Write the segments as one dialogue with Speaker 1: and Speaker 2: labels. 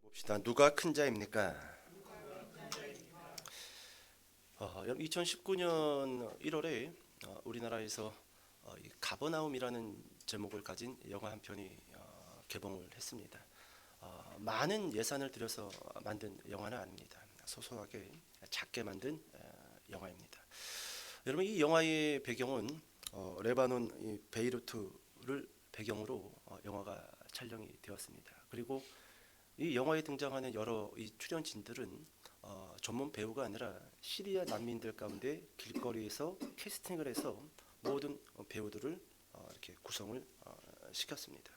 Speaker 1: 봅시다. 누가 큰 자입니까? 여러분 2019년 1월에 우리나라에서 이 가버나움이라는 제목을 가진 영화 한 편이 개봉을 했습니다. 많은 예산을 들여서 만든 영화는 아닙니다. 소소하게 작게 만든 영화입니다. 여러분 이 영화의 배경은 레바논 이 베이루트를 배경으로 영화가 촬영이 되었습니다. 그리고 이 영화에 등장하는 여러 이 출연진들은 전문 배우가 아니라 시리아 난민들 가운데 길거리에서 캐스팅을 해서 모든 배우들을 이렇게 구성을 시켰습니다.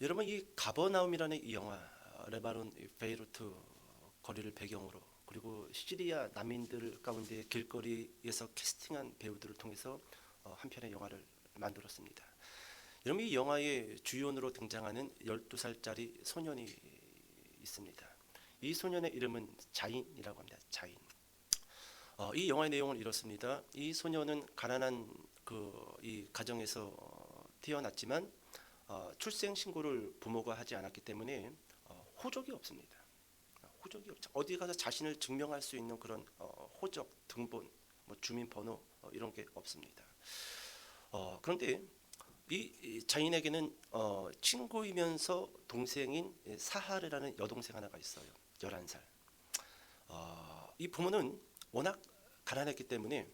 Speaker 1: 여러분 이 가버나움이라는 이 영화 레바논 베이루트 거리를 배경으로 그리고 시리아 난민들 가운데 길거리에서 캐스팅한 배우들을 통해서 한 편의 영화를 만들었습니다. 여러분 이 영화의 주연으로 등장하는 12살짜리 소년이 있습니다. 이 소년의 이름은 자인이라고 합니다. 자인. 이 영화의 내용은 이렇습니다. 이 소년은 가난한 이 가정에서 태어났지만 출생 신고를 부모가 하지 않았기 때문에 호적이 없습니다. 호적이 없죠. 어디 가서 자신을 증명할 수 있는 그런 호적, 등본, 뭐 주민번호 이런 게 없습니다. 그런데 이 자인에게는 친구이면서 동생인 사하르라는 여동생 하나가 있어요. 11살. 이 부모는 워낙 가난했기 때문에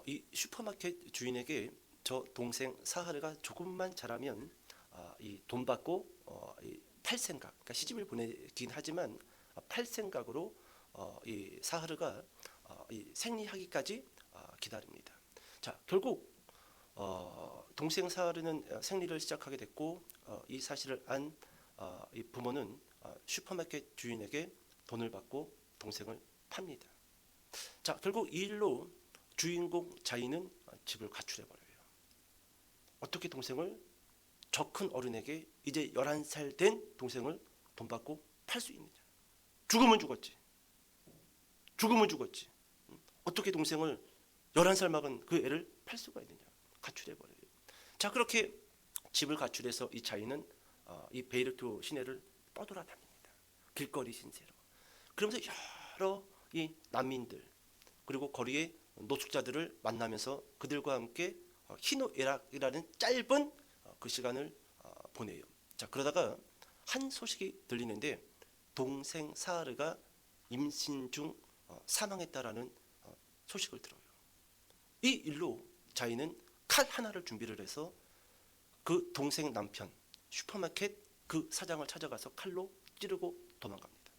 Speaker 1: 이 슈퍼마켓 주인에게 저 동생 사하르가 조금만 자라면 이 돈 받고 이 팔생각, 그러니까 시집을 보내긴 하지만 팔생각으로 이 사하르가 이 생리하기까지 기다립니다. 자, 결국 동생 사하르는 생리를 시작하게 됐고 이 사실을 안 이 부모는 슈퍼마켓 주인에게 돈을 받고 동생을 팝니다. 자, 결국 이 일로 주인공 자인은 집을 가출해 버려요. 어떻게 동생을 저 큰 어른에게 이제 11살 된 동생을 돈 받고 팔 수 있느냐? 죽으면 죽었지. 죽으면 죽었지. 어떻게 동생을 11살 먹은 그 애를 팔 수가 있느냐? 가출해 버려요. 자, 그렇게 집을 가출해서 이 자인은 이 베이루트 시내를 떠돌아다닙니다. 길거리 신세로. 그러면서 여러 이 난민들 그리고 거리의 노숙자들을 만나면서 그들과 함께 희노애락이라는 짧은 그 시간을 보내요. 자, 그러다가 한 소식이 들리는데 동생 사하르가 임신 중 사망했다라는 소식을 들어요. 이 일로 자인은 칼 하나를 준비를 해서 그 동생 남편 슈퍼마켓 그 사장을 찾아가서 칼로 찌르고 도망갑니다.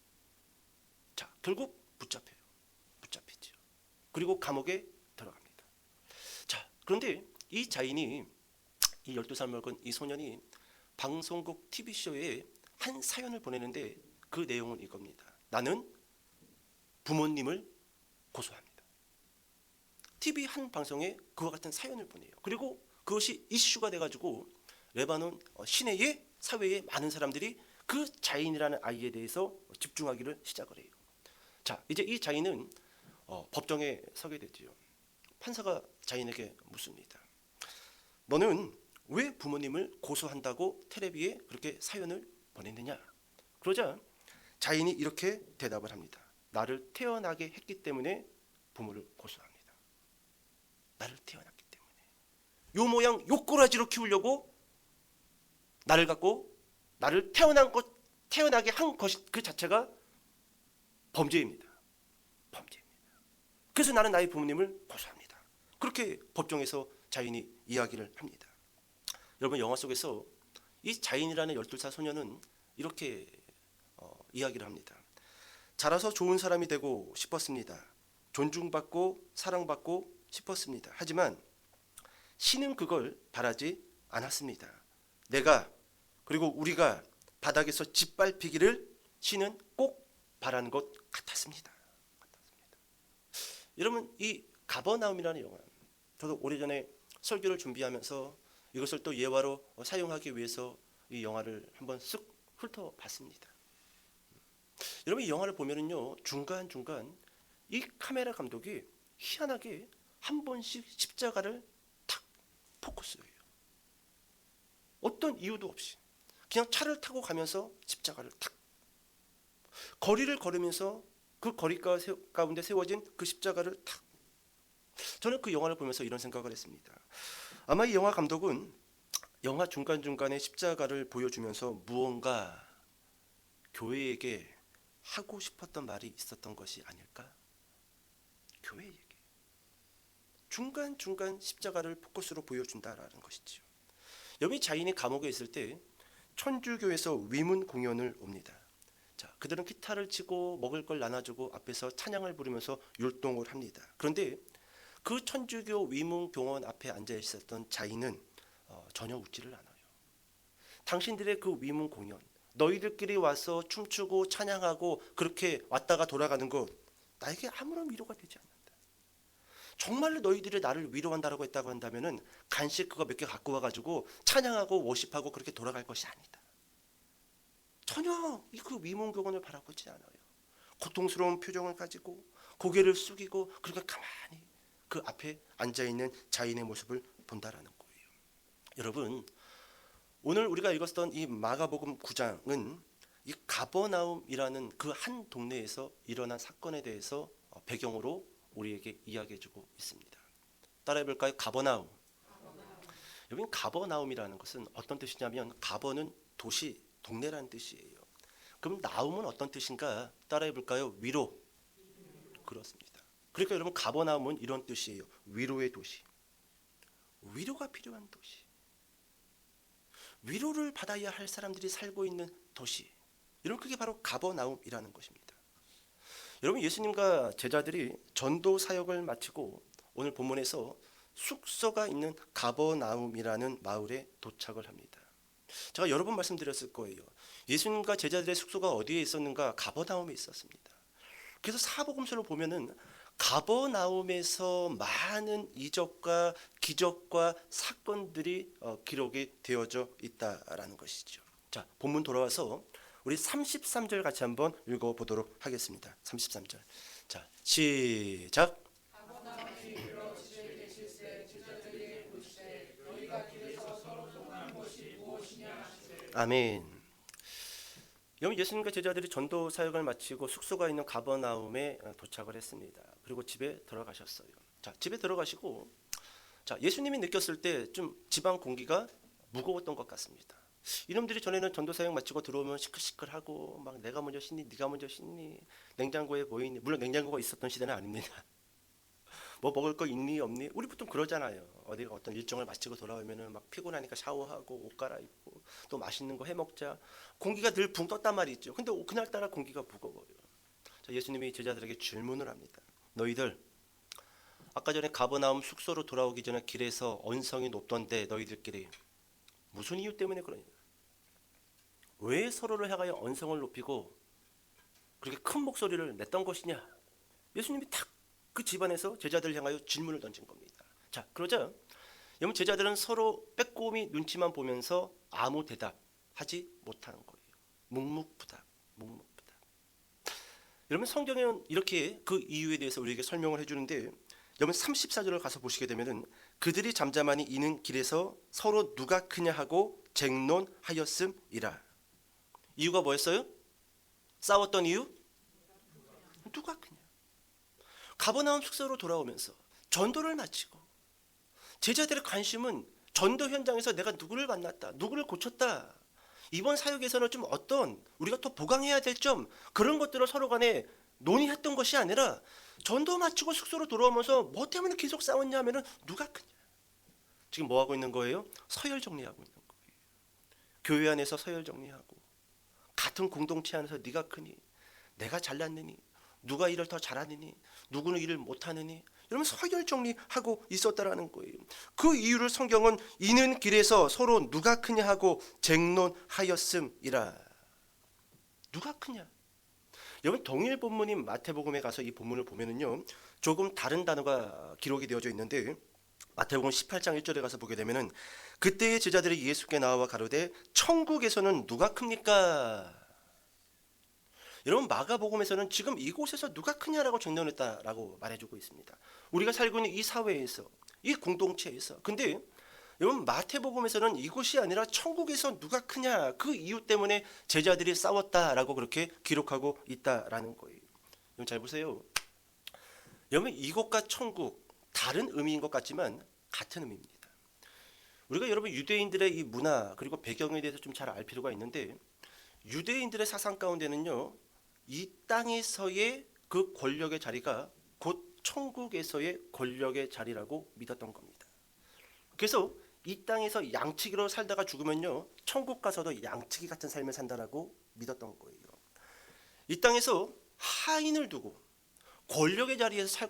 Speaker 1: 자, 결국 붙잡히죠. 그리고 감옥에 들어갑니다. 자, 그런데 이 자인이 이 12살 먹은 이 소년이 방송국 TV쇼에 한 사연을 보내는데 그 내용은 이겁니다. 나는 부모님을 고소합니다. TV 한 방송에 그와 같은 사연을 보내요. 그리고 그것이 이슈가 돼가지고 레바논 시내의 사회의 많은 사람들이 그 자인이라는 아이에 대해서 집중하기를 시작을 해요. 자, 이제 이 자인은 법정에 서게 되지요. 판사가 자인에게 묻습니다. 너는 왜 부모님을 고소한다고 텔레비에 그렇게 사연을 보냈느냐? 그러자 자인이 이렇게 대답을 합니다. 나를 태어나게 했기 때문에 부모를 고소합니다. 나를 태어났기 때문에. 요 모양 요 꼬라지로 키우려고 나를 갖고 나를 태어나게 한 것이 그 자체가 범죄입니다. 그래서 나는 나의 부모님을 고소합니다. 그렇게 법정에서 자인이 이야기를 합니다. 여러분 영화 속에서 이 자인이라는 12살 소년은 이렇게 이야기를 합니다. 자라서 좋은 사람이 되고 싶었습니다. 존중받고 사랑받고 싶었습니다. 하지만 신은 그걸 바라지 않았습니다. 내가 그리고 우리가 바닥에서 짓밟히기를 신은 꼭 바라는 것 같았습니다. 여러분 이 가버나움이라는 영화 저도 오래전에 설교를 준비하면서 이것을 또 예화로 사용하기 위해서 이 영화를 한번 쓱 훑어봤습니다. 여러분 이 영화를 보면은요 중간중간 이 카메라 감독이 희한하게 한 번씩 십자가를 탁 포커스해요. 어떤 이유도 없이 그냥 차를 타고 가면서 십자가를 탁 거리를 걸으면서 그 거리 가운데 세워진 그 십자가를 탁. 저는 그 영화를 보면서 이런 생각을 했습니다. 아마 이 영화 감독은 영화 중간중간에 십자가를 보여주면서 무언가 교회에게 하고 싶었던 말이 있었던 것이 아닐까? 교회에게 중간중간 십자가를 포커스로 보여준다라는 것이지요. 여기 자인이 감옥에 있을 때 천주교에서 위문 공연을 옵니다. 자, 그들은 기타를 치고 먹을 걸 나눠주고 앞에서 찬양을 부르면서 율동을 합니다. 그런데 그 천주교 위문 공연 앞에 앉아 있었던 자인은 전혀 웃지를 않아요. 당신들의 그 위문 공연, 너희들끼리 와서 춤추고 찬양하고 그렇게 왔다가 돌아가는 것, 나에게 아무런 위로가 되지 않는다. 정말로 너희들이 나를 위로한다라고 했다고 한다면은 간식 그거 몇 개 갖고 와가지고 찬양하고 워십하고 그렇게 돌아갈 것이 아니다. 전혀 그 위문교원을 바라보지 않아요. 고통스러운 표정을 가지고 고개를 숙이고 그렇게 가만히 그 앞에 앉아있는 자인의 모습을 본다라는 거예요. 여러분, 오늘 우리가 읽었던 이 마가복음 9장은 이 가버나움이라는 그 한 동네에서 일어난 사건에 대해서 배경으로 우리에게 이야기해주고 있습니다. 따라해볼까요? 가버나움. 여긴 가버나움이라는 것은 어떤 뜻이냐면 가버는 도시, 동네라는 뜻이에요. 그럼 나움은 어떤 뜻인가? 따라해볼까요? 위로. 그렇습니다. 그러니까 여러분 가버나움은 이런 뜻이에요. 위로의 도시. 위로가 필요한 도시. 위로를 받아야 할 사람들이 살고 있는 도시. 이런 그게 바로 가버나움이라는 것입니다. 여러분 예수님과 제자들이 전도 사역을 마치고 오늘 본문에서 숙소가 있는 가버나움이라는 마을에 도착을 합니다. 제가 여러 번 말씀드렸을 거예요. 예수님과 제자들의 숙소가 어디에 있었는가? 가버나움에 있었습니다. 그래서 사복음서를 보면은 가버나움에서 많은 이적과 기적과 사건들이 기록이 되어져 있다라는 것이죠. 자, 본문 돌아와서 우리 33절 같이 한번 읽어보도록 하겠습니다. 33절. 자, 시작. 아멘. 여러분 예수님과 제자들이 전도 사역을 마치고 숙소가 있는 가버나움에 도착을 했습니다. 그리고 집에 들어가셨어요. 자, 집에 들어가시고 자, 예수님이 느꼈을 때 좀 집안 공기가 무거웠던 것 같습니다. 이놈들이 전에는 전도 사역 마치고 들어오면 시끌시끌하고 막 내가 먼저 씻니, 네가 먼저 씻니, 냉장고에 뭐 있니? 물론 냉장고가 있었던 시대는 아닙니다. 뭐 먹을 거 있니 없니? 우리 보통 그러잖아요. 어디가 어떤 일정을 마치고 돌아오면은 막 피곤하니까 샤워하고 옷 갈아입고 또 맛있는 거 해 먹자. 공기가 늘 붕 떴단 말이죠. 근데 그날따라 공기가 무거워요. 자, 예수님이 제자들에게 질문을 합니다. 너희들 아까 전에 가버나움 숙소로 돌아오기 전에 길에서 언성이 높던데 너희들끼리 무슨 이유 때문에 그러냐? 왜 서로를 향하여 언성을 높이고 그렇게 큰 목소리를 냈던 것이냐? 예수님이 탁 그 집안에서 제자들을 향하여 질문을 던진 겁니다. 자, 그러자 여러분 제자들은 서로 빼꼼히 눈치만 보면서 아무 대답하지 못하는 거예요. 묵묵부답, 묵묵부답. 여러분 성경에는 이렇게 그 이유에 대해서 우리에게 설명을 해주는데 여러분 34절을 가서 보시게 되면은 그들이 잠잠하니 이는 길에서 서로 누가 크냐 하고 쟁론하였음이라. 이유가 뭐였어요? 싸웠던 이유? 누가 크냐. 가버나움 숙소로 돌아오면서 전도를 마치고 제자들의 관심은 전도 현장에서 내가 누구를 만났다, 누구를 고쳤다, 이번 사역에서는 좀 어떤 우리가 더 보강해야 될 점, 그런 것들을 서로 간에 논의했던 것이 아니라 전도 마치고 숙소로 돌아오면서 뭐 때문에 계속 싸웠냐 하면은 누가 크냐. 지금 뭐 하고 있는 거예요? 서열 정리하고 있는 거예요. 교회 안에서 서열 정리하고 같은 공동체 안에서 네가 크니, 내가 잘났느니, 누가 일을 더 잘하느니, 누구는 일을 못하느니, 이러면 서열 정리하고 있었다라는 거예요. 그 이유를 성경은 이는 길에서 서로 누가 크냐 하고 쟁론하였음이라. 누가 크냐? 여러분 동일 본문인 마태복음에 가서 이 본문을 보면은요 조금 다른 단어가 기록이 되어져 있는데 마태복음 18장 1절에 가서 보게 되면은 그때의 제자들이 예수께 나와 가로되 천국에서는 누가 큽니까? 여러분 마가복음에서는 지금 이곳에서 누가 크냐라고 쟁론했다라고 말해주고 있습니다. 우리가 살고 있는 이 사회에서, 이 공동체에서. 근데 여러분 마태복음에서는 이곳이 아니라 천국에서 누가 크냐 그 이유 때문에 제자들이 싸웠다라고 그렇게 기록하고 있다라는 거예요. 여러분 잘 보세요. 여러분 이곳과 천국 다른 의미인 것 같지만 같은 의미입니다. 우리가 여러분 유대인들의 이 문화 그리고 배경에 대해서 좀 잘 알 필요가 있는데 유대인들의 사상 가운데는요 이 땅에서의 그 권력의 자리가 곧 천국에서의 권력의 자리라고 믿었던 겁니다. 그래서 이 땅에서 양치기로 살다가 죽으면요 천국 가서도 양치기 같은 삶을 산다라고 믿었던 거예요. 이 땅에서 하인을 두고 권력의 자리에서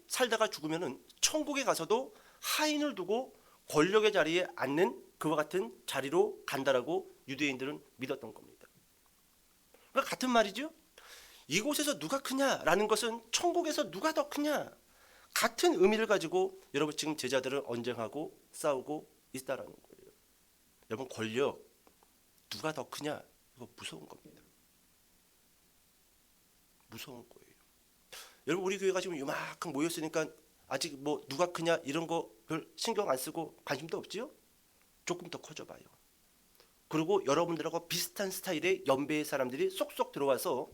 Speaker 1: 살다가 죽으면은 천국에 가서도 하인을 두고 권력의 자리에 앉는 그와 같은 자리로 간다라고 유대인들은 믿었던 겁니다. 그러니까 같은 말이죠. 이곳에서 누가 크냐라는 것은 천국에서 누가 더 크냐 같은 의미를 가지고 여러분 지금 제자들은 언쟁하고 싸우고 있다라는 거예요. 여러분 권력 누가 더 크냐 이거 무서운 겁니다. 무서운 거예요. 여러분 우리 교회가 지금 이만큼 모였으니까 아직 뭐 누가 크냐 이런 거 별 신경 안 쓰고 관심도 없지요? 조금 더 커져봐요. 그리고 여러분들하고 비슷한 스타일의 연배의 사람들이 쏙쏙 들어와서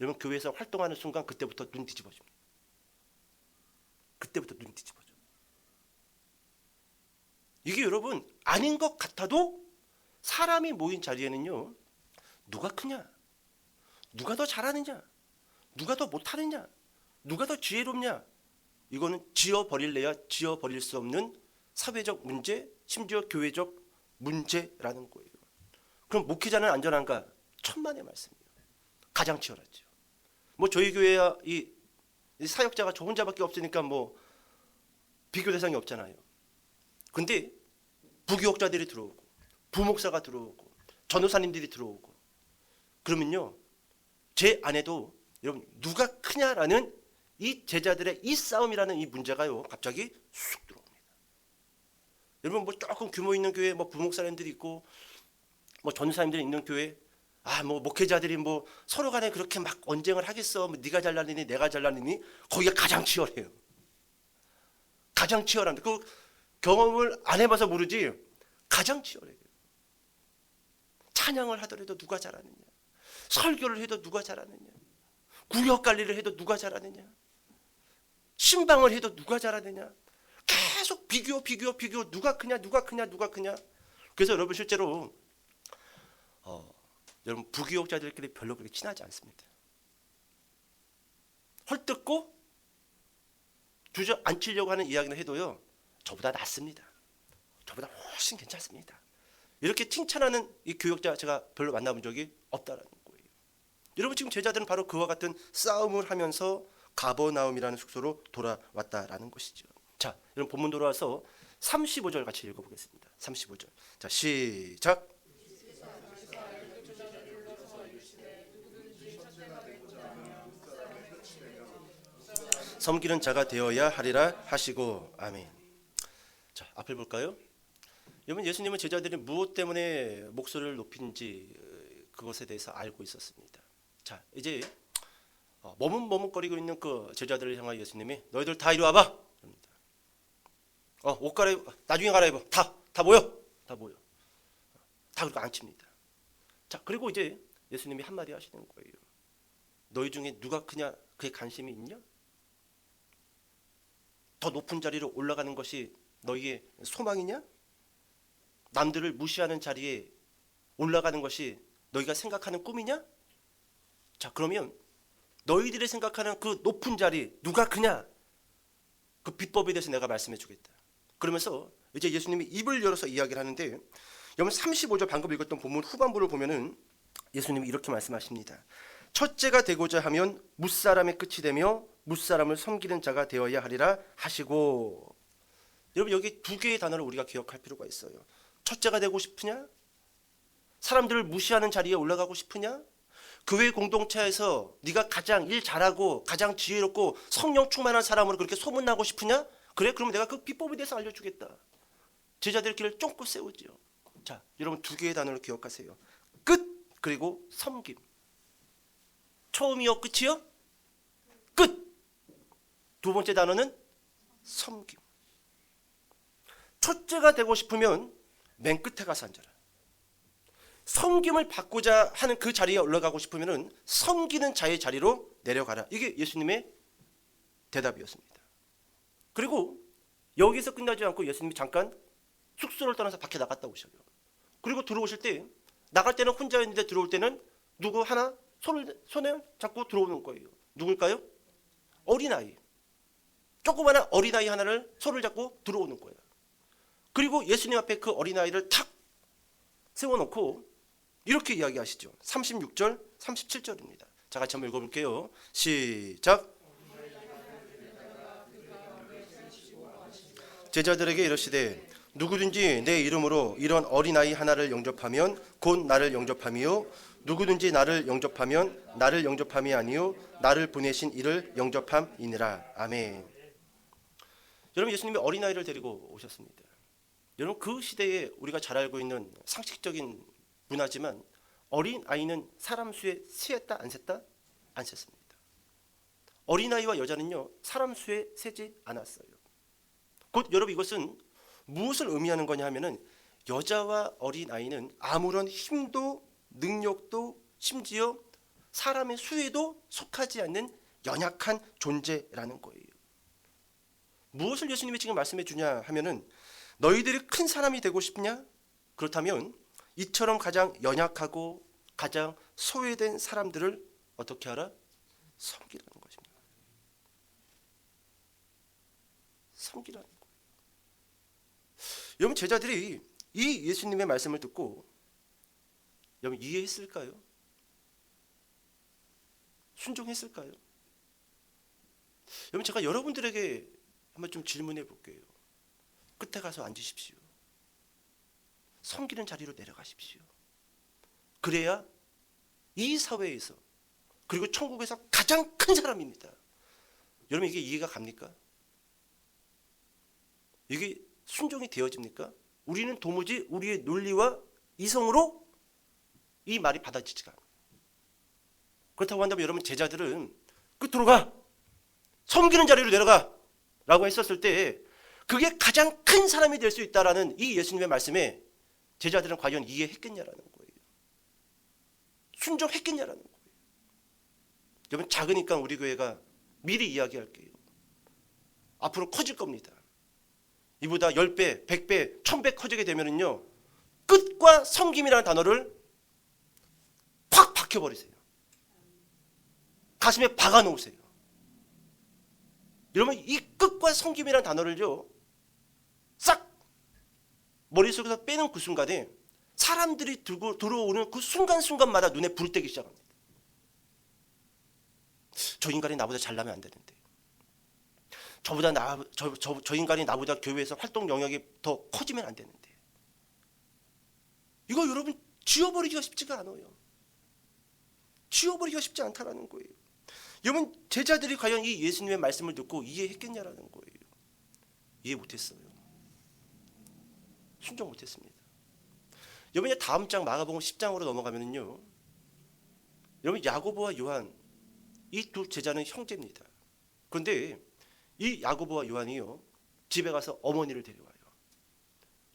Speaker 1: 여러분 교회에서 활동하는 순간 그때부터 눈 뒤집어집니다. 그때부터 눈 뒤집어져. 이게 여러분 아닌 것 같아도 사람이 모인 자리에는요 누가 크냐 누가 더 잘하느냐 누가 더 못하느냐 누가 더 지혜롭냐 이거는 지어버릴래야 지어버릴 수 없는 사회적 문제 심지어 교회적 문제라는 거예요. 그럼 목회자는 안전한가? 천만의 말씀이에요. 가장 치열하죠. 뭐 저희 교회야 이 사역자가 저 혼자밖에 없으니까 뭐 비교 대상이 없잖아요. 근데 부교역자들이 들어오고 부목사가 들어오고 전도사님들이 들어오고 그러면요 제 안에도 여러분 누가 크냐라는 이 제자들의 이 싸움이라는 이 문제가요 갑자기 쑥 들어옵니다. 여러분 뭐 조금 규모 있는 교회 뭐 부목사님들이 있고 뭐 전도사님들이 있는 교회 뭐 목회자들이 뭐 서로 간에 그렇게 막 언쟁을 하겠어. 뭐 네가 잘나느니 내가 잘나느니 거기가 가장 치열해요. 가장 치열한데 그 경험을 안 해봐서 모르지 가장 치열해요. 찬양을 하더라도 누가 잘하느냐 설교를 해도 누가 잘하느냐 구역 관리를 해도 누가 잘하느냐 신방을 해도 누가 잘하느냐 계속 비교 누가 크냐 그래서 여러분 실제로 여러분 부교역자들끼리 별로 그렇게 친하지 않습니다. 헐뜯고 주저앉히려고 하는 이야기를 해도요 저보다 낫습니다. 저보다 훨씬 괜찮습니다. 이렇게 칭찬하는 이 교역자 제가 별로 만나본 적이 없다라는 거예요. 여러분 지금 제자들은 바로 그와 같은 싸움을 하면서 가버나움이라는 숙소로 돌아왔다라는 것이죠. 자, 여러분 본문 돌아와서 35절 같이 읽어보겠습니다. 35절. 자, 시작. 섬기는 자가 되어야 하리라 하시고 아멘. 자, 앞을 볼까요? 여러분 예수님은 제자들이 무엇 때문에 목소리를 높인지 그것에 대해서 알고 있었습니다. 자, 이제 머뭇머뭇거리고 있는 그 제자들을 향하여 예수님이 너희들 다 이리 와봐. 그럽니다. 옷 갈아입어. 나중에 갈아입어. 다 모여. 다 그렇게 앉힙니다. 자, 그리고 이제 예수님이 한마디 하시는 거예요. 너희 중에 누가 크냐 그에 관심이 있냐? 더 높은 자리로 올라가는 것이 너희의 소망이냐? 남들을 무시하는 자리에 올라가는 것이 너희가 생각하는 꿈이냐? 자, 그러면 너희들이 생각하는 그 높은 자리 누가 크냐? 그 비법에 대해서 내가 말씀해 주겠다. 그러면서 이제 예수님이 입을 열어서 이야기를 하는데 여러분 35절 방금 읽었던 본문 후반부를 보면은 예수님이 이렇게 말씀하십니다. 첫째가 되고자 하면 무사람의 끝이 되며 무사람을 섬기는 자가 되어야 하리라 하시고 여러분 여기 두 개의 단어를 우리가 기억할 필요가 있어요. 첫째가 되고 싶으냐? 사람들을 무시하는 자리에 올라가고 싶으냐? 교회 공동체에서 네가 가장 일 잘하고 가장 지혜롭고 성령 충만한 사람으로 그렇게 소문나고 싶으냐? 그래? 그럼 내가 그 비법에 대해서 알려주겠다. 제자들끼리 쫑긋 세우지요. 자, 여러분 두 개의 단어를 기억하세요. 끝 그리고 섬김. 처음이요 끝이요? 끝. 두 번째 단어는 섬김. 첫째가 되고 싶으면 맨 끝에 가서 앉아라. 섬김을 받고자 하는 그 자리에 올라가고 싶으면 섬기는 자의 자리로 내려가라. 이게 예수님의 대답이었습니다. 그리고 여기서 끝나지 않고 예수님이 잠깐 숙소를 떠나서 밖에 나갔다 오셔요. 그리고 들어오실 때, 나갈 때는 혼자였는데 들어올 때는 누구 하나 손에 잡고 들어오는 거예요. 누굴까요? 어린아이. 조그마한 어린아이 하나를 손을 잡고 들어오는 거예요. 그리고 예수님 앞에 그 어린아이를 탁 세워놓고 이렇게 이야기하시죠. 36절, 37절입니다. 자, 같이 한번 읽어볼게요. 시작. 제자들에게 이르시되 누구든지 내 이름으로 이런 어린아이 하나를 영접하면 곧 나를 영접함이요 누구든지 나를 영접하면 나를 영접함이 아니요 나를 보내신 이를 영접함이니라. 아멘. 여러분, 예수님이 어린아이를 데리고 오셨습니다. 여러분, 그 시대에 우리가 잘 알고 있는 상식적인 문화지만 어린아이는 사람 수에 세었다 안 셌다? 안 셌습니다. 어린아이와 여자는요 사람 수에 세지 않았어요. 곧 여러분, 이것은 무엇을 의미하는 거냐 하면은 여자와 어린아이는 아무런 힘도 능력도 심지어 사람의 수에도 속하지 않는 연약한 존재라는 거예요. 무엇을 예수님이 지금 말씀해 주냐 하면은 너희들이 큰 사람이 되고 싶냐? 그렇다면 이처럼 가장 연약하고 가장 소외된 사람들을 어떻게 하라? 섬기라는 것입니다. 섬기라는 거예요. 여러분, 제자들이 이 예수님의 말씀을 듣고 여러분 이해했을까요? 순종했을까요? 여러분, 제가 여러분들에게 한번 좀 질문해 볼게요. 끝에 가서 앉으십시오. 섬기는 자리로 내려가십시오. 그래야 이 사회에서 그리고 천국에서 가장 큰 사람입니다. 여러분, 이게 이해가 갑니까? 이게 순종이 되어집니까? 우리는 도무지 우리의 논리와 이성으로 이 말이 받아지지가 않아요. 그렇다고 한다면 여러분, 제자들은 끝으로 가! 섬기는 자리로 내려가! 라고 했었을 때 그게 가장 큰 사람이 될 수 있다라는 이 예수님의 말씀에 제자들은 과연 이해했겠냐라는 거예요. 순종했겠냐라는 거예요. 여러분, 작으니까 우리 교회가 미리 이야기할게요. 앞으로 커질 겁니다. 이보다 10배, 100배, 1000배 커지게 되면은요 끝과 섬김이라는 단어를 확 박혀버리세요. 가슴에 박아놓으세요. 여러분, 이 끝과 섬김이라는 단어를요 싹 머릿속에서 빼는 그 순간에 사람들이 들어오는 그 순간순간마다 눈에 불이 떼기 시작합니다. 저 인간이 나보다 잘나면 안 되는데, 저 인간이 나보다 교회에서 활동 영역이 더 커지면 안 되는데, 이거 여러분 지워버리기가 쉽지가 않아요. 지워버리기가 쉽지 않다라는 거예요. 여러분, 제자들이 과연 이 예수님의 말씀을 듣고 이해했겠냐라는 거예요. 이해 못했어요. 순종 못했습니다. 여러분, 다음 장 마가복음 10장으로 넘어가면요, 여러분, 야고보와 요한 이 두 제자는 형제입니다. 그런데 이 야고보와 요한이요 집에 가서 어머니를 데려와요.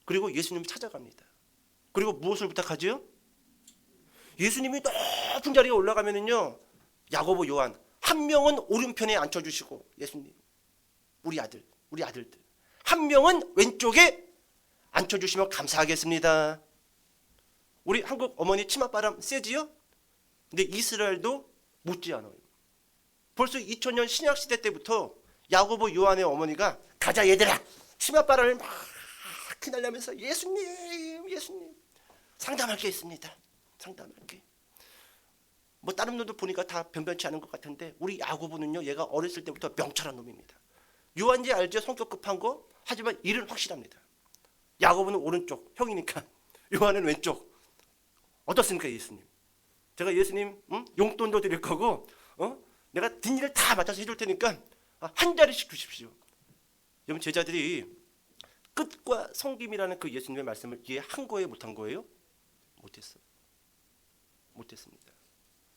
Speaker 1: 그리고 예수님을 찾아갑니다. 그리고 무엇을 부탁하죠? 예수님이 높은 자리에 올라가면은요 야고보, 요한 한 명은 오른편에 앉혀주시고, 예수님 우리 아들들 한 명은 왼쪽에 앉혀주시면 감사하겠습니다. 우리 한국 어머니 치맛바람 세지요? 근데 이스라엘도 못지 않아요. 벌써 2000년 신약시대 때부터 야고보, 요한의 어머니가 가자 얘들아, 치맛바람을 막 휘날리면서 예수님 상담할 게 있습니다. 상담할게. 뭐 다른 놈들 보니까 다 변변치 않은 것 같은데 우리 야고보는요 얘가 어렸을 때부터 명철한 놈입니다. 요한지 알죠? 성격 급한 거. 하지만 일은 확실합니다. 야고보는 오른쪽 형이니까 요한은 왼쪽. 어떻습니까 예수님? 제가 예수님 용돈도 드릴 거고 내가 뒷일을 다 맡아서 해줄 테니까 한 자리씩 주십시오. 여러분, 제자들이 끝과 섬김이라는 그 예수님의 말씀을 이해한 거예요, 못한 거예요? 못했어요. 못했습니다.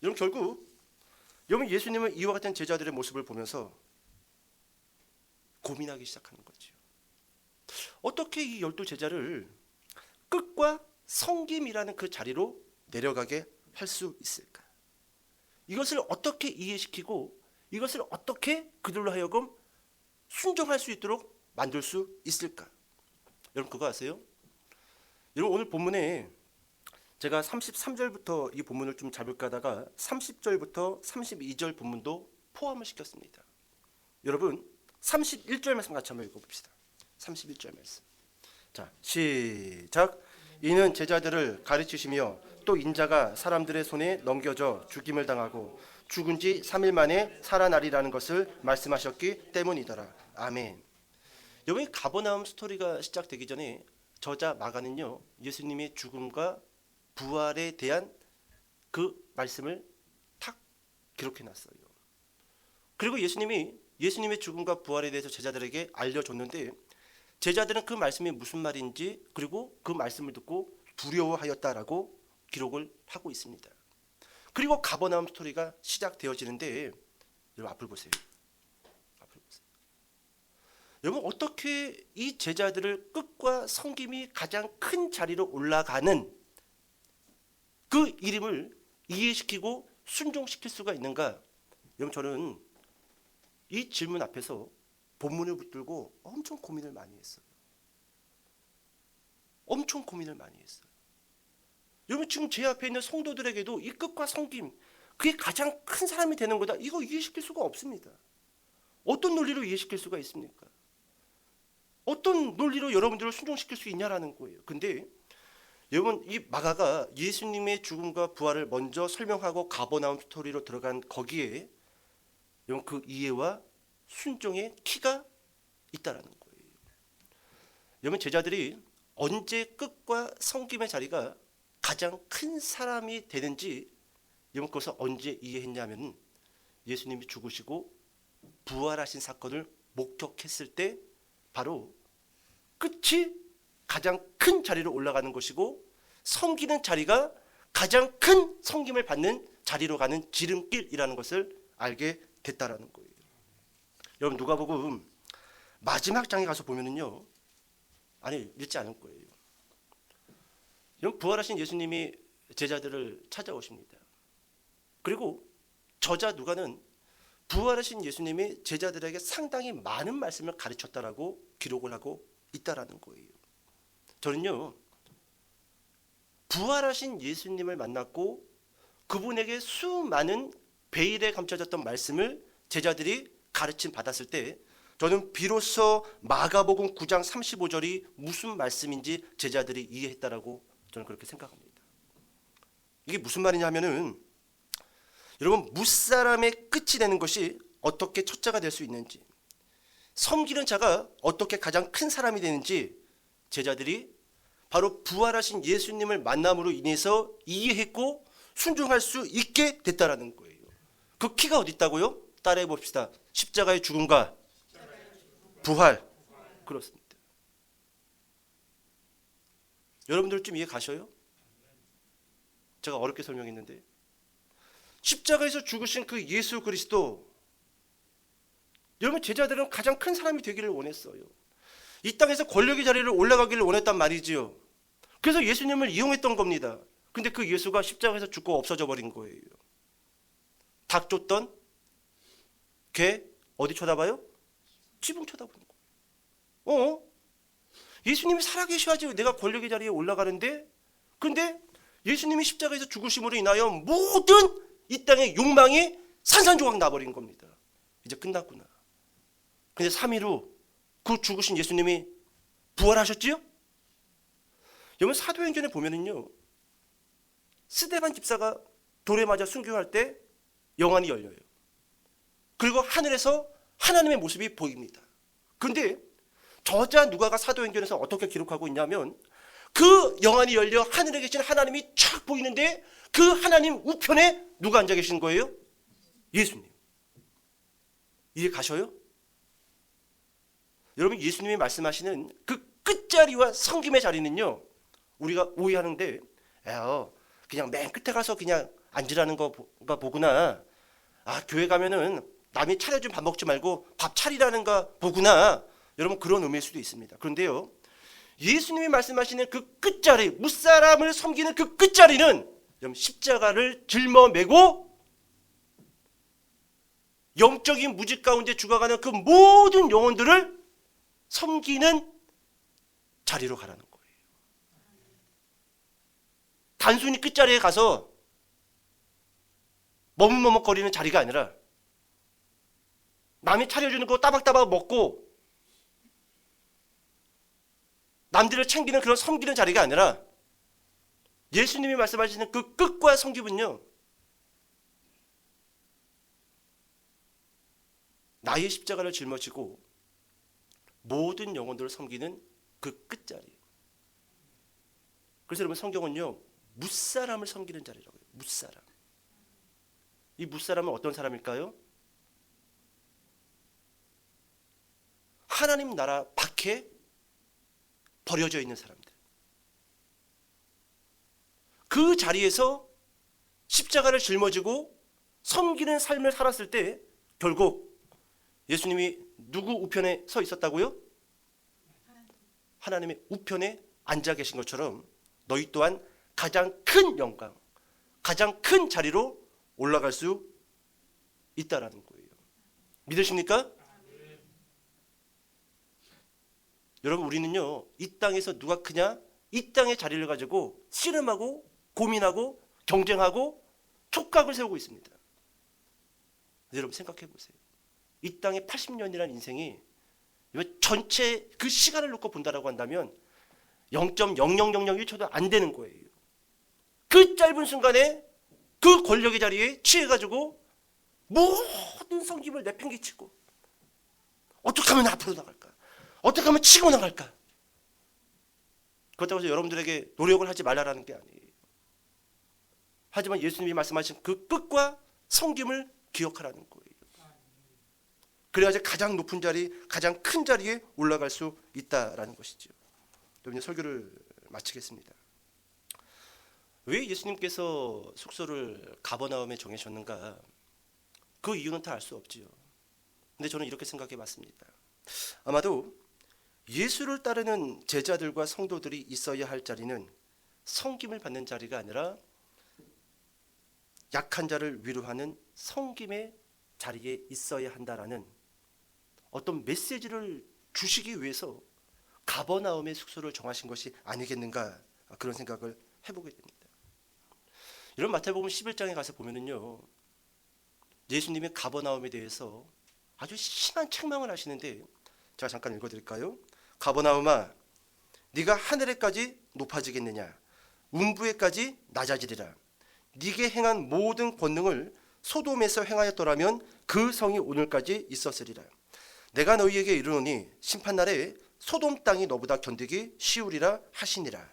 Speaker 1: 여러분, 결국 여러분 예수님은 이와 같은 제자들의 모습을 보면서 고민하기 시작하는 거죠. 어떻게 이 12제자를 끝과 성김이라는 그 자리로 내려가게 할 수 있을까? 이것을 어떻게 이해시키고 이것을 어떻게 그들로 하여금 순종할 수 있도록 만들 수 있을까? 여러분 그거 아세요? 여러분 오늘 본문에 제가 33절부터 이 본문을 좀 잡을까 하다가 30절부터 32절 본문도 포함을 시켰습니다. 여러분 31절 말씀 같이 한번 읽어봅시다. 31절 말씀. 자, 시작. 이는 제자들을 가르치시며 또 인자가 사람들의 손에 넘겨져 죽임을 당하고 죽은 지 3일 만에 살아나리라는 것을 말씀하셨기 때문이더라. 아멘. 여러분 가버나움 스토리가 시작되기 전에 저자 마가는요 예수님의 죽음과 부활에 대한 그 말씀을 탁 기록해놨어요. 그리고 예수님의 죽음과 부활에 대해서 제자들에게 알려줬는데 제자들은 그 말씀이 무슨 말인지 그리고 그 말씀을 듣고 두려워하였다라고 기록을 하고 있습니다. 그리고 가버나움 스토리가 시작되어지는데 여러분 앞을 보세요. 앞을 보세요. 여러분 어떻게 이 제자들을 끝과 성김이 가장 큰 자리로 올라가는 그 이름을 이해시키고 순종시킬 수가 있는가? 여러분 저는 이 질문 앞에서 본문을 붙들고 엄청 고민을 많이 했어요. 엄청 고민을 많이 했어요. 여러분 지금 제 앞에 있는 성도들에게도 이 끝과 성김 그게 가장 큰 사람이 되는 거다. 이거 이해시킬 수가 없습니다. 어떤 논리로 이해시킬 수가 있습니까? 어떤 논리로 여러분들을 순종시킬 수 있냐라는 거예요. 근데 여러분 이 마가가 예수님의 죽음과 부활을 먼저 설명하고 가버나움 스토리로 들어간 거기에 여러분 그 이해와 순종의 키가 있다라는 거예요. 여러분 제자들이 언제 끝과 성김의 자리가 가장 큰 사람이 되는지 여러분 그것을 언제 이해했냐면 예수님이 죽으시고 부활하신 사건을 목격했을 때 바로 끝이 가장 큰 자리로 올라가는 것이고 섬기는 자리가 가장 큰 섬김을 받는 자리로 가는 지름길이라는 것을 알게 됐다라는 거예요. 여러분 누가복음 마지막 장에 가서 보면은요, 아니 읽지 않을 거예요. 여러분 부활하신 예수님이 제자들을 찾아오십니다. 그리고 저자 누가는 부활하신 예수님이 제자들에게 상당히 많은 말씀을 가르쳤다라고 기록을 하고 있다라는 거예요. 저는요 부활하신 예수님을 만났고 그분에게 수많은 베일에 감춰졌던 말씀을 제자들이 가르침 받았을 때 저는 비로소 마가복음 9장 35절이 무슨 말씀인지 제자들이 이해했다라고 저는 그렇게 생각합니다. 이게 무슨 말이냐면은 여러분 무사람의 끝이 되는 것이 어떻게 첫자가 될 수 있는지, 섬기는 자가 어떻게 가장 큰 사람이 되는지 제자들이 바로 부활하신 예수님을 만남으로 인해서 이해했고 순종할 수 있게 됐다라는 거예요. 그 키가 어디 있다고요? 따라해 봅시다. 십자가의 죽음과 부활. 그렇습니다. 여러분들 좀 이해 가셔요? 제가 어렵게 설명했는데 십자가에서 죽으신 그 예수 그리스도, 여러분 제자들은 가장 큰 사람이 되기를 원했어요. 이 땅에서 권력의 자리를 올라가기를 원했단 말이지요. 그래서 예수님을 이용했던 겁니다. 근데 그 예수가 십자가에서 죽고 없어져 버린 거예요. 닭 쫓던 개 어디 쳐다봐요? 지붕 쳐다보는 거예요. 예수님이 살아계셔야지 내가 권력의 자리에 올라가는데, 근데 예수님이 십자가에서 죽으심으로 인하여 모든 이 땅의 욕망이 산산조각 나버린 겁니다. 이제 끝났구나. 근데 3일 후 그 죽으신 예수님이 부활하셨지요? 여러분 사도행전에 보면은요, 스데반 집사가 돌에 맞아 순교할 때 영안이 열려요. 그리고 하늘에서 하나님의 모습이 보입니다. 그런데 저자 누가가 사도행전에서 어떻게 기록하고 있냐면 그 영안이 열려 하늘에 계신 하나님이 쫙 보이는데 그 하나님 우편에 누가 앉아 계신 거예요? 예수님. 이해 가셔요? 여러분 예수님이 말씀하시는 그 끝자리와 성김의 자리는요, 우리가 오해하는데 그냥 맨 끝에 가서 그냥 앉으라는 거가 보구나. 교회 가면은 남이 차려준 밥 먹지 말고 밥 차리라는 거 보구나. 여러분 그런 의미일 수도 있습니다. 그런데요, 예수님이 말씀하시는 그 끝자리, 무사람을 섬기는 그 끝자리는 십자가를 짊어매고 영적인 무지 가운데 죽어가는 그 모든 영혼들을 섬기는 자리로 가라는 거예요. 단순히 끝자리에 가서 머뭇머뭇거리는 자리가 아니라 남이 차려주는 거 따박따박 먹고 남들을 챙기는 그런 섬기는 자리가 아니라 예수님이 말씀하시는 그 끝과 섬김은요, 나의 십자가를 짊어지고 모든 영혼들을 섬기는 그 끝자리. 그래서 여러분, 성경은요 무사람을 섬기는 자리라고 해요. 무사람. 이 무사람은 어떤 사람일까요? 하나님 나라 밖에 버려져 있는 사람들. 그 자리에서 십자가를 짊어지고 섬기는 삶을 살았을 때 결국 예수님이 누구 우편에 서 있었다고요? 하나님의 우편에 앉아 계신 것처럼 너희 또한 가장 큰 영광, 가장 큰 자리로 올라갈 수 있다라는 거예요. 믿으십니까? 여러분, 우리는요 이 땅에서 누가 크냐, 이 땅의 자리를 가지고 씨름하고 고민하고 경쟁하고 촉각을 세우고 있습니다. 여러분 생각해 보세요. 이 땅의 80년이라는 인생이 전체 그 시간을 놓고 본다라고 한다면 0.0001초도 안 되는 거예요. 그 짧은 순간에 그 권력의 자리에 취해가지고 모든 섬김을 내팽개치고 어떻게 하면 앞으로 나갈까? 어떻게 하면 치고 나갈까? 그렇다고 해서 여러분들에게 노력을 하지 말라라는 게 아니에요. 하지만 예수님이 말씀하신 그 끝과 섬김을 기억하라는 거예요. 그래야지 가장 높은 자리, 가장 큰 자리에 올라갈 수 있다라는 것이죠. 여러분, 설교를 마치겠습니다. 왜 예수님께서 숙소를 가버나움에 정하셨는가? 그 이유는 다 알 수 없지요. 근데 저는 이렇게 생각해 봤습니다. 아마도 예수를 따르는 제자들과 성도들이 있어야 할 자리는 섬김을 받는 자리가 아니라 약한 자를 위로하는 섬김의 자리에 있어야 한다라는 어떤 메시지를 주시기 위해서 가버나움의 숙소를 정하신 것이 아니겠는가, 그런 생각을 해보게 됩니다. 이런 마태복음 11장에 가서 보면은요, 예수님이 가버나움에 대해서 아주 심한 책망을 하시는데 제가 잠깐 읽어드릴까요? 가버나움아, 네가 하늘에까지 높아지겠느냐? 운부에까지 낮아지리라. 네게 행한 모든 권능을 소돔에서 행하였더라면 그 성이 오늘까지 있었으리라. 내가 너희에게 이르노니 심판날에 소돔 땅이 너보다 견디기 쉬우리라 하시니라.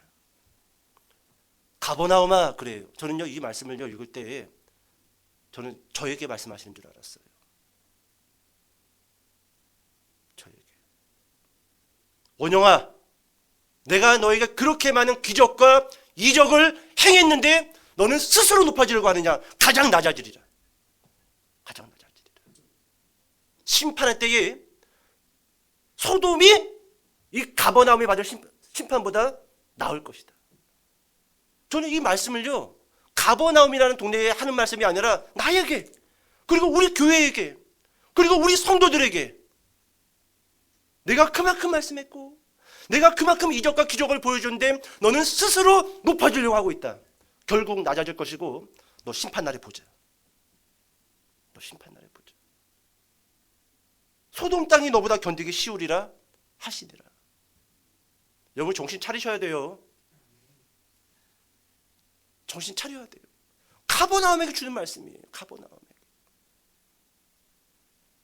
Speaker 1: 가버나움아, 그래요. 저는요 이 말씀을요 읽을 때 저는 저에게 말씀하시는 줄 알았어요. 저에게. 원영아, 내가 너에게 그렇게 많은 기적과 이적을 행했는데 너는 스스로 높아지려고 하느냐? 가장 낮아지리라. 가장 낮아지리라. 심판할 때에 소돔이 이 가버나움이 받을 심판보다 나을 것이다. 저는 이 말씀을요 가버나움이라는 동네에 하는 말씀이 아니라 나에게, 그리고 우리 교회에게, 그리고 우리 성도들에게 내가 그만큼 말씀했고 내가 그만큼 이적과 기적을 보여줬는데 너는 스스로 높아지려고 하고 있다. 결국 낮아질 것이고 너 심판날에 보자. 너 심판날에 보자. 소돔 땅이 너보다 견디기 쉬우리라 하시니라. 여러분 정신 차리셔야 돼요. 정신 차려야 돼요. 가버나움에게 주는 말씀이에요. 가버나움에게.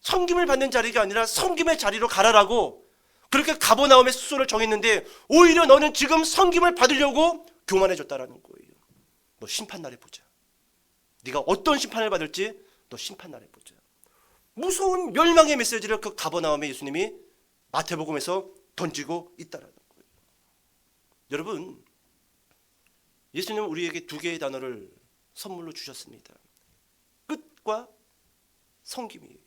Speaker 1: 섬김을 받는 자리가 아니라 섬김의 자리로 가라라고 그렇게 가버나움의 숙소를 정했는데 오히려 너는 지금 섬김을 받으려고 교만해졌다라는 거예요. 너 심판날에 보자. 네가 어떤 심판을 받을지 너 심판날에 보자. 무서운 멸망의 메시지를 그 가버나움에 예수님이 마태복음에서 던지고 있다라는 거예요. 여러분, 예수님은 우리에게 두 개의 단어를 선물로 주셨습니다. 끝과 섬김이에요.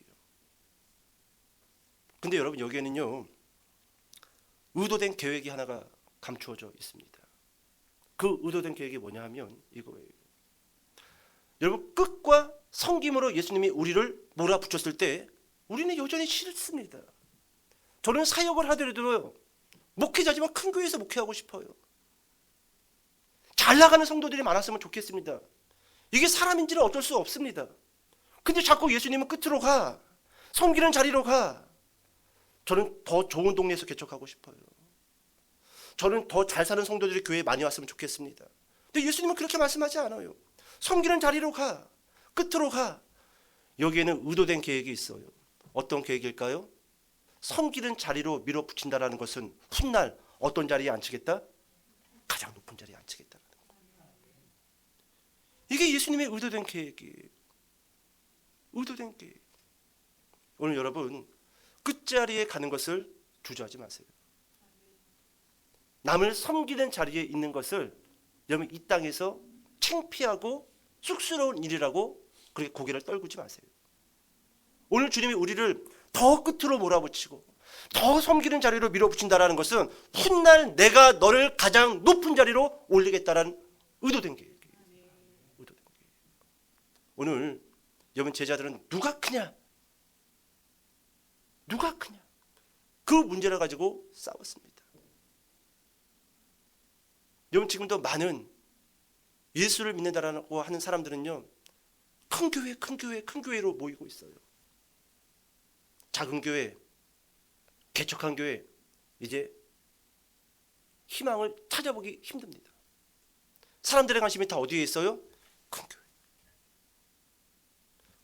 Speaker 1: 근데 여러분 여기에는요 의도된 계획이 하나가 감추어져 있습니다. 그 의도된 계획이 뭐냐 하면 이거예요. 여러분, 끝과 섬김으로 예수님이 우리를 몰아붙였을 때 우리는 여전히 싫습니다. 저는 사역을 하더라도 목회자지만 큰 교회에서 목회하고 싶어요. 잘 나가는 성도들이 많았으면 좋겠습니다. 이게 사람인지는 어쩔 수 없습니다. 근데 자꾸 예수님은 끝으로 가, 섬기는 자리로 가. 저는 더 좋은 동네에서 개척하고 싶어요. 저는 더 잘 사는 성도들이 교회에 많이 왔으면 좋겠습니다. 근데 예수님은 그렇게 말씀하지 않아요. 섬기는 자리로 가, 끝으로 가. 여기에는 의도된 계획이 있어요. 어떤 계획일까요? 섬기는 자리로 밀어붙인다라는 것은 훗날 어떤 자리에 앉히겠다? 가장 높은 자리에 앉히겠다는 거. 이게 예수님의 의도된 계획이에요. 의도된 계획. 오늘 여러분, 끝자리에 가는 것을 주저하지 마세요. 남을 섬기는 자리에 있는 것을 여러분 이 땅에서 창피하고 쑥스러운 일이라고 그렇게 고개를 떨구지 마세요. 오늘 주님이 우리를 더 끝으로 몰아붙이고 더 섬기는 자리로 밀어붙인다라는 것은 훗날 내가 너를 가장 높은 자리로 올리겠다라는 의도된 계획이에요. 의도된 계획. 오늘 여러분 제자들은 누가 크냐? 누가 크냐? 그 문제를 가지고 싸웠습니다. 여러분 지금도 많은 예수를 믿는다라고 하는 사람들은요, 큰 교회, 큰 교회, 큰 교회로 모이고 있어요. 작은 교회, 개척한 교회, 이제 희망을 찾아보기 힘듭니다. 사람들의 관심이 다 어디에 있어요? 큰 교회,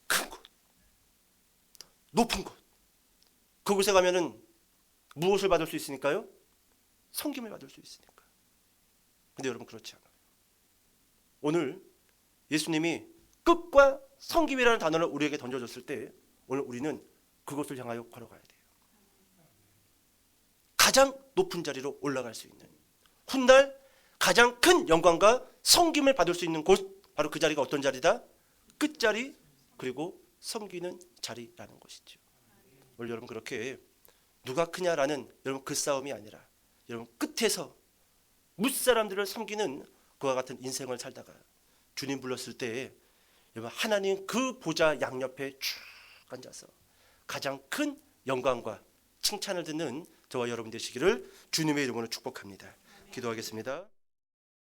Speaker 1: 큰 곳, 높은 곳. 그곳에 가면은 무엇을 받을 수 있으니까요? 섬김을 받을 수 있으니까. 근데 여러분 그렇지 않아요. 오늘 예수님이 끝과 섬김이라는 단어를 우리에게 던져줬을 때 오늘 우리는 그것을 향하여 걸어가야 돼요. 가장 높은 자리로 올라갈 수 있는, 훗날 가장 큰 영광과 섬김을 받을 수 있는 곳, 바로 그 자리가 어떤 자리다? 끝자리, 그리고 섬기는 자리라는 것이죠. 오늘 여러분 그렇게 누가 크냐라는 여러분 그 싸움이 아니라 여러분 끝에서 무사람들을 섬기는 그와 같은 인생을 살다가 주님 불렀을 때 여러분 하나님 그 보좌 양옆에 쭉 앉아서 가장 큰 영광과 칭찬을 듣는 저와 여러분 되시기를 주님의 이름으로 축복합니다. 기도하겠습니다.